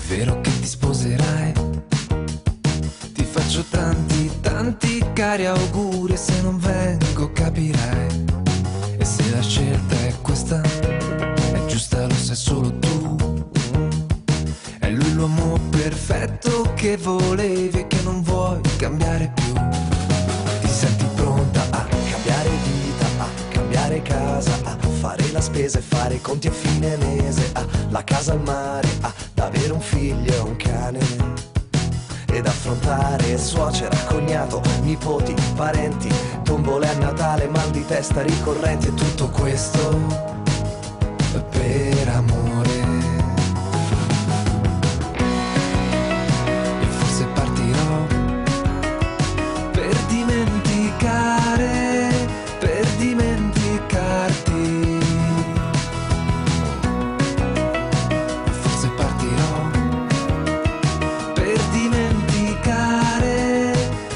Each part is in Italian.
vero che ti sposerai? Ti faccio tanti, tanti cari auguri, e se non vengo capirai. E se la scelta è questa, è giusta, lo sai solo tu. È lui l'uomo perfetto che volevi e che non vuoi cambiare più. Ti senti pronta a cambiare vita, a cambiare casa, a fare la spesa e fare i conti a fine mese, a la casa al mare, ad avere un figlio e un cane, ed affrontare suocera, cognato, nipoti, parenti, tombole a Natale, mal di testa ricorrenti, e tutto questo per amore. E forse partirò per dimenticare, per dimenticarti. E forse partirò per dimenticare,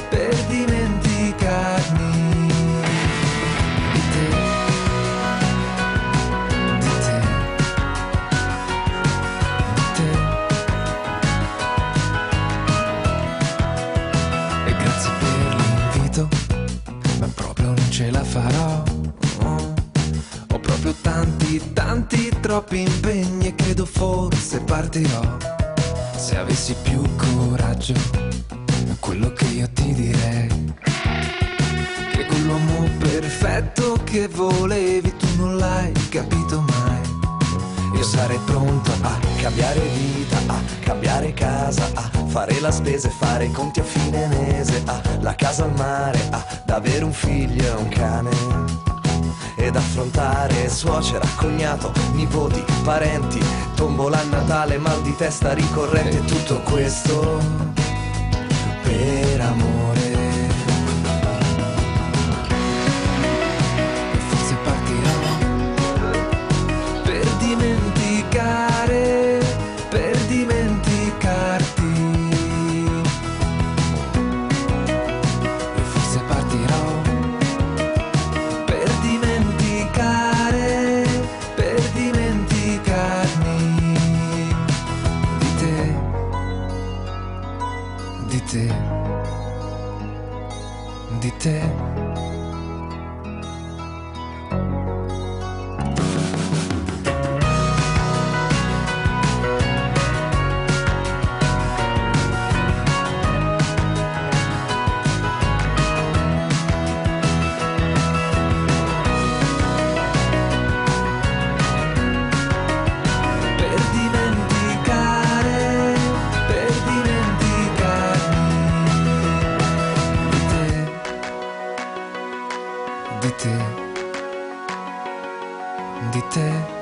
per dimenticarmi di te, di te, di te. E grazie per l'invito, ma proprio non ce la farò. Ho proprio tanti, tanti, troppi impegni e credo forse partirò. Se avessi più coraggio, quello che io ti direi, che quell'uomo perfetto che volevi tu non l'hai capito mai. Io sarei pronto a cambiare vita, a cambiare casa, a fare la spesa e fare i conti a fine mese, a la casa al mare, ad avere un figlio e un cane, ed affrontare suocera, cognato, nipoti, parenti, tombola a Natale, mal di testa ricorrente, e tutto questo per amore. E forse partirò per dimenticare, per dimenticarti. E forse partirò per dimenticare, per dimenticarmi di te, di te, di te. Per dimenticare, per dimenticarmi di te, di te, di te.